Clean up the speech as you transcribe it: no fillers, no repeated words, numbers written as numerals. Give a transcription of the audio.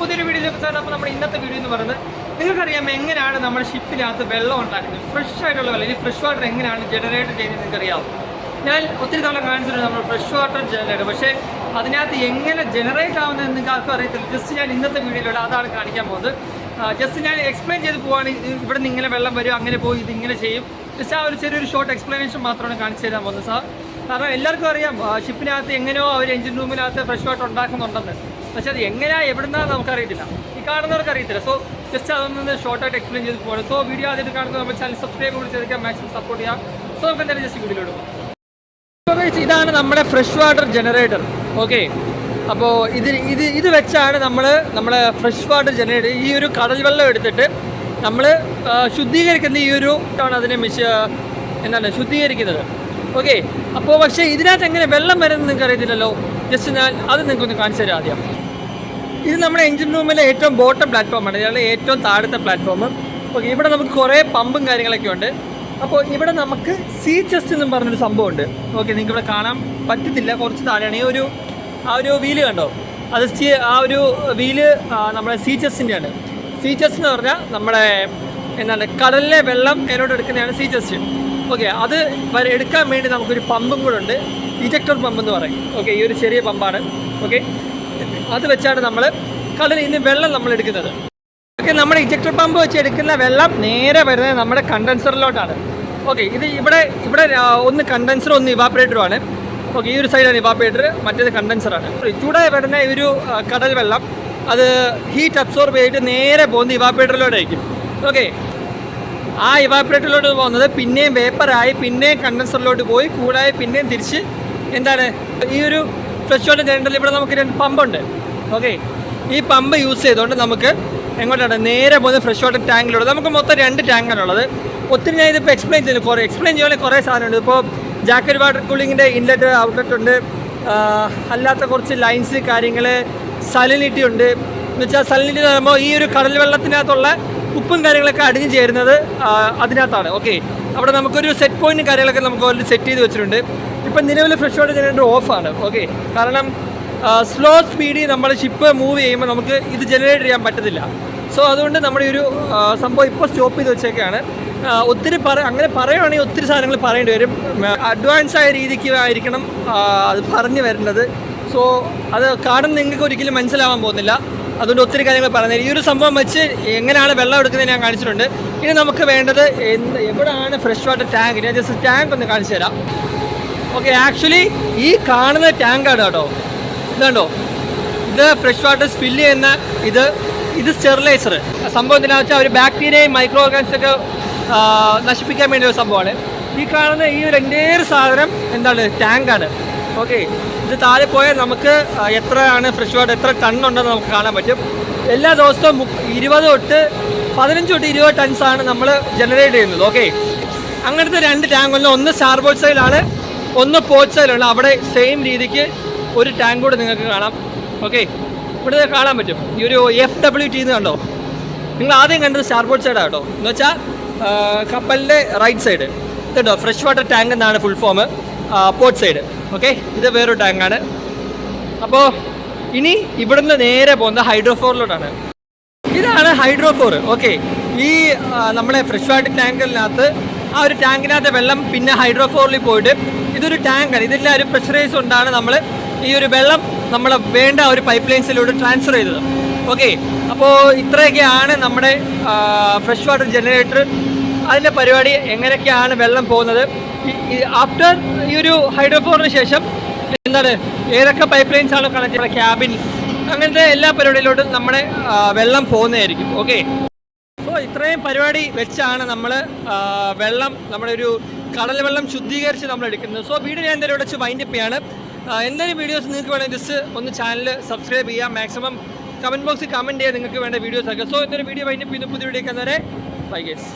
പുതിയൊരു വീഡിയോയിലേക്ക് സാർ. അപ്പോൾ നമ്മുടെ ഇന്നത്തെ വീഡിയോ എന്ന് പറയുന്നത് നിങ്ങൾക്കറിയാം എങ്ങനെയാണ് നമ്മുടെ ഷിപ്പിനകത്ത് വെള്ളം ഉണ്ടാക്കുന്നത്. ഫ്രഷ് ആയിട്ടുള്ള വെള്ളം, ഈ ഫ്രഷ് വാട്ടർ എങ്ങനെയാണ് ജനറേറ്റ് ചെയ്യുന്നത് നിങ്ങൾക്കറിയാം. ഞാൻ ഒത്തിരി തവണ കാണിച്ചിട്ടുണ്ട് നമ്മൾ ഫ്രഷ് വാട്ടർ ജനറേറ്റർ, പക്ഷേ അതിനകത്ത് എങ്ങനെ ജനറേറ്റ് ആവുന്നത് നിങ്ങൾക്ക് ആർക്കും അറിയത്തില്ല. ജസ്റ്റ് ഞാൻ ഇന്നത്തെ വീഡിയോയിലൂടെ അതാണ് കാണിക്കാൻ പോകുന്നത്. ജസ്റ്റ് ഞാൻ എക്സ്പ്ലെയിൻ ചെയ്ത് പോവാണ്. ഇവിടെ നിന്ന് ഇങ്ങനെ വെള്ളം വരും, അങ്ങനെ പോയി ഇതിങ്ങനെ ചെയ്യും. ജസ്റ്റ് ആ ഒരു ചെറിയൊരു ഷോർട്ട് എക്സ്പ്ലനേഷൻ മാത്രമാണ് കാണിച്ചു തരാൻ പോകുന്നത് സാർ. കാരണം എല്ലാവർക്കും അറിയാം ഷിപ്പിനകത്ത് എങ്ങനെയോ അവർ എഞ്ചിൻ റൂമിനകത്ത് ഫ്രഷ് വാട്ടർ ഉണ്ടാക്കുന്നുണ്ടെന്ന്. പക്ഷെ അത് എങ്ങനെയാണ് എവിടുന്നാണ് നമുക്കറിയത്തില്ല, ഈ കാണുന്നവർക്ക് അറിയത്തില്ല. സോ ജസ്റ്റ് അതൊന്ന് ഷോർട്ടായിട്ട് എക്സ്പ്ലെയിൻ ചെയ്ത് പോകണം. സോ വീഡിയോ ആദ്യമായിട്ട് കാണുന്നത് നമ്മുടെ ചാനൽ സബ്സ്ക്രൈബ് കൂടി ചെയ്തിരിക്കാൻ മാക്സിമം സപ്പോർട്ട് ചെയ്യാം. സോ നമുക്ക് എന്തായാലും ജസ്റ്റ് വീഡിയോയിലോട്ട് പോകാം. ഇതാണ് നമ്മുടെ ഫ്രഷ് വാട്ടർ ജനറേറ്റർ. ഓക്കെ, അപ്പോൾ ഇത് വെച്ചാണ് നമ്മുടെ ഫ്രഷ് വാട്ടർ ജനറേറ്റർ ഈ ഒരു കടൽ വെള്ളം എടുത്തിട്ട് നമ്മൾ ശുദ്ധീകരിക്കുന്ന ഈ ഒരു ആണ് അതിനെ എന്താണ് ശുദ്ധീകരിക്കുന്നത്. ഓക്കെ, അപ്പോൾ പക്ഷേ ഇതിനകത്ത് എങ്ങനെ വെള്ളം വരുന്നത് നിങ്ങൾക്ക് അറിയത്തില്ലല്ലോ. ജസ്റ്റ് ഞാൻ അത് നിങ്ങൾക്കൊന്ന് കാണിച്ചു തരാം ആദ്യം. ഇത് നമ്മുടെ എഞ്ചിൻ റൂമിലെ ഏറ്റവും ബോട്ടം പ്ലാറ്റ്ഫോമാണ്, ഇതാണ് ഏറ്റവും താഴത്തെ പ്ലാറ്റ്ഫോം. ഓക്കെ, ഇവിടെ നമുക്ക് കുറേ പമ്പും കാര്യങ്ങളൊക്കെ ഉണ്ട്. അപ്പോൾ ഇവിടെ നമുക്ക് സീ ചെസ്റ്റ് എന്നും പറഞ്ഞൊരു സംഭവമുണ്ട്. ഓക്കെ, നിങ്ങൾക്ക് ഇവിടെ കാണാൻ പറ്റത്തില്ല, കുറച്ച് താഴെയാണ്. ആ ഒരു വീല് കണ്ടോ, അത് ആ ഒരു വീല് നമ്മുടെ സീ ചെസ്റ്റിൻ്റെയാണ്. സീ ചെസ്റ്റ് എന്ന് പറഞ്ഞാൽ നമ്മുടെ എന്താണ് കടലിലെ വെള്ളം കയ്യിലോട്ട് എടുക്കുന്നതാണ് സീ ചെസ്റ്റ്. ഓക്കെ, അത് എടുക്കാൻ വേണ്ടി നമുക്കൊരു പമ്പും കൂടെ ഉണ്ട്, ഇജക്ടർ പമ്പ് എന്ന് പറയും. ഓക്കെ, ഈ ഒരു ചെറിയ പമ്പാണ്. ഓക്കെ, അത് വെച്ചാണ് നമ്മൾ കടലിൽ നിന്ന് വെള്ളം നമ്മൾ എടുക്കുന്നത്. ഓക്കെ, നമ്മുടെ ഇജക്ടർ പമ്പ് വെച്ച് എടുക്കുന്ന വെള്ളം നേരെ വരുന്നത് നമ്മുടെ കണ്ടൻസറിലോട്ടാണ്. ഓക്കെ, ഇത് ഇവിടെ ഒന്ന് കണ്ടൻസർ ഒന്ന് ഇവാപ്പറേറ്ററുമാണ്. ഓക്കെ, ഈ ഒരു സൈഡാണ് ഇവാപ്പറേറ്റർ, മറ്റേത് കണ്ടൻസറാണ്. ചൂടായി വരുന്ന ഈ ഒരു കടൽ വെള്ളം അത് ഹീറ്റ് അബ്സോർബ് ചെയ്തിട്ട് നേരെ പോകുന്നത് ഇവാപ്പറേറ്ററിലോട്ടായിരിക്കും. ഓക്കെ, ആ ഇവാപ്പറേറ്ററിലോട്ട് പോകുന്നത് പിന്നെയും വേപ്പറായി പിന്നെയും കണ്ടൻസറിലോട്ട് പോയി കൂടായി പിന്നെയും തിരിച്ച് എന്താണ് ഈ ഒരു ഫ്രഷ് വാട്ടർ ജനറേറ്ററിൽ ഇവിടെ നമുക്ക് 2 പമ്പുണ്ട്. ഓക്കെ, ഈ പമ്പ് യൂസ് ചെയ്തുകൊണ്ട് നമുക്ക് എങ്ങോട്ടാണ് നേരെ പോകുന്നത് ഫ്രഷ് വാട്ടർ ടാങ്കിലോട്ട്. നമുക്ക് മൊത്തം 2 ടാങ്കാണുള്ളത്. ഒത്തിരി ഞാൻ ഇതിപ്പോൾ എക്സ്പ്ലെയിൻ ചെയ്യുവാണെങ്കിൽ കുറേ സാധനമുണ്ട്. ഇപ്പോൾ ജാക്കറ്റ് വാട്ടർ കൂളിങ്ങിൻ്റെ ഇൻലെറ്റ് ഔട്ട്ലെറ്റ് ഉണ്ട്, അല്ലാത്ത കുറച്ച് ലൈൻസ് കാര്യങ്ങൾ, സലിനിറ്റി ഉണ്ട്. എന്ന് വെച്ചാൽ സലിനിറ്റി എന്ന് പറയുമ്പോൾ ഈ ഒരു കടൽ വെള്ളത്തിനകത്തുള്ള ഉപ്പും കാര്യങ്ങളൊക്കെ അടിഞ്ഞു ചേരുന്നത് അതിനകത്താണ്. ഓക്കെ, അവിടെ നമുക്കൊരു സെറ്റ് പോയിൻറ്റും കാര്യങ്ങളൊക്കെ നമുക്ക് ഓൾറെഡി സെറ്റ് ചെയ്ത് വെച്ചിട്ടുണ്ട്. ഇപ്പം നിലവിൽ ഫ്രഷ് വാട്ടർ ജനറേറ്റർ ഓഫാണ്. ഓക്കെ, കാരണം സ്ലോ സ്പീഡിൽ നമ്മൾ ഷിപ്പ് മൂവ് ചെയ്യുമ്പോൾ നമുക്ക് ഇത് ജനറേറ്റ് ചെയ്യാൻ പറ്റത്തില്ല. സോ അതുകൊണ്ട് നമ്മുടെ ഒരു സംഭവം ഇപ്പോൾ സ്റ്റോപ്പ് ചെയ്ത് വെച്ചേക്കാണ്. ഒത്തിരി അങ്ങനെ പറയുകയാണെങ്കിൽ ഒത്തിരി സാധനങ്ങൾ പറയേണ്ടി വരും. അഡ്വാൻസ് ആയ രീതിക്ക് ആയിരിക്കണം അത് പറഞ്ഞു വരേണ്ടത്. സോ അത് കാണുന്ന നിങ്ങൾക്ക് ഒരിക്കലും മനസ്സിലാവാൻ പോകുന്നില്ല. അതുകൊണ്ട് ഒത്തിരി കാര്യങ്ങൾ പറഞ്ഞത് ഈ ഒരു സംഭവം വെച്ച് എങ്ങനെയാണ് വെള്ളം എടുക്കുന്നത് ഞാൻ കാണിച്ചിട്ടുണ്ട്. ഇനി നമുക്ക് വേണ്ടത് എവിടെയാണ് ഫ്രഷ് വാട്ടർ ടാങ്ക്. ഞാൻ ജസ്റ്റ് ടാങ്ക് ഒന്ന് കാണിച്ചു തരാം. ഓക്കെ, ആക്ച്വലി ഈ കാണുന്ന ടാങ്കാണ് കേട്ടോ. ഇതുണ്ടോ, ഇത് ഫ്രഷ് വാട്ടർ ഫില്ല് ചെയ്യുന്ന ഇത് സ്റ്റെറിലൈസർ സംഭവം. എന്തിനാ വെച്ചാൽ ഒരു ബാക്ടീരിയയും മൈക്രോ ഓർഗാനിസൊക്കെ നശിപ്പിക്കാൻ വേണ്ടി ഒരു സംഭവമാണ്. ഈ കാണുന്ന ഈ ഒരു എൻ്റെയർ സാധനം എന്താണ് ടാങ്കാണ്. ഓക്കെ, ഇത് താഴെ പോയാൽ നമുക്ക് എത്രയാണ് ഫ്രഷ് വാട്ടർ എത്ര ടൺ ഉണ്ടെന്ന് നമുക്ക് കാണാൻ പറ്റും. എല്ലാ ദിവസവും 15 തൊട്ട് 20 ടൺസാണ് നമ്മൾ ജനറേറ്റ് ചെയ്യുന്നത്. ഓക്കെ, അങ്ങനത്തെ 2 ടാങ്കുണ്ട്. ഒന്ന് സ്റ്റാർബോർഡ് സൈഡിലാണ്, ഒന്ന് പോർട്ട് സൈഡിലാണ്. അവിടെ സെയിം രീതിക്ക് ഒരു ടാങ്ക് കൂടെ നിങ്ങൾക്ക് കാണാം. ഓക്കെ, ഇവിടെ കാണാൻ പറ്റും ഈ ഒരു FWT എന്ന് കണ്ടോ. നിങ്ങൾ ആദ്യം കണ്ടത് സ്റ്റാർബോർഡ് സൈഡാണ് കേട്ടോ. എന്ന് വെച്ചാൽ കപ്പലിൻ്റെ റൈറ്റ് സൈഡ് ഇതുണ്ടോ, ഫ്രഷ് വാട്ടർ ടാങ്ക് എന്നാണ് full form. Port side. Okay, ഇത് വേറൊരു ടാങ്കാണ്. അപ്പോൾ ഇനി ഇവിടുന്ന് നേരെ പോകുന്നത് ഹൈഡ്രോഫോറിലോട്ടാണ്. ഇതാണ് ഹൈഡ്രോഫോർ. ഓക്കെ, ഈ നമ്മളെ ഫ്രഷ് വാട്ടർ ടാങ്കിനകത്ത് ആ ഒരു ടാങ്കിനകത്ത് വെള്ളം പിന്നെ ഹൈഡ്രോഫോറിൽ പോയിട്ട് ഇതൊരു ടാങ്കാണ്. ഇതിൻ്റെ ഒരു പ്രഷറൈസ് കൊണ്ടാണ് നമ്മൾ ഈ ഒരു വെള്ളം നമ്മൾ വേണ്ട ഒരു പൈപ്പ് ലൈൻസിലൂടെ ട്രാൻസ്ഫർ ചെയ്തത്. ഓക്കെ, അപ്പോൾ ഇത്രയൊക്കെയാണ് നമ്മുടെ ഫ്രഷ് വാട്ടർ ജനറേറ്റർ. അതിൻ്റെ പരിപാടി എങ്ങനെയൊക്കെയാണ് വെള്ളം പോകുന്നത്. ആഫ്റ്റർ ഈ ഒരു ഹൈഡ്രോഫോറിന് ശേഷം എന്താണ് ഏതൊക്കെ പൈപ്പ് ലൈൻസ് ആണ് കണക്ട് ചെയ്യുന്നത്, ക്യാബിൻ, അങ്ങനത്തെ എല്ലാ പരിപാടിയിലോട്ടും നമ്മുടെ വെള്ളം പോകുന്നതായിരിക്കും. ഓക്കെ, സോ ഇത്രയും പരിപാടി വെച്ചാണ് നമ്മൾ വെള്ളം നമ്മുടെ ഒരു കടൽ വെള്ളം ശുദ്ധീകരിച്ച് നമ്മൾ എടുക്കുന്നത്. സോ വീഡിയോ ഞാൻ എന്തായാലും ഇവിടെ വെച്ച് വൈൻഡപ്പ് ചെയ്യാണ്. എന്തെങ്കിലും വീഡിയോസ് നിങ്ങൾക്ക് വേണമെങ്കിൽ ജസ്റ്റ് ഒന്ന് ചാനൽ സബ്സ്ക്രൈബ് ചെയ്യാം. മാക്സിമം കമൻറ്റ് ബോക്സിൽ കമൻറ്റ് ചെയ്യാൻ നിങ്ങൾക്ക് വേണ്ട വീഡിയോസൊക്കെ. സോ എന്തൊരു വീഡിയോ വൈൻഡപ്പ് ചെയ്യുന്നു. പുതിയ വീഡിയോ ഒക്കെ ബൈ ഗൈസ്.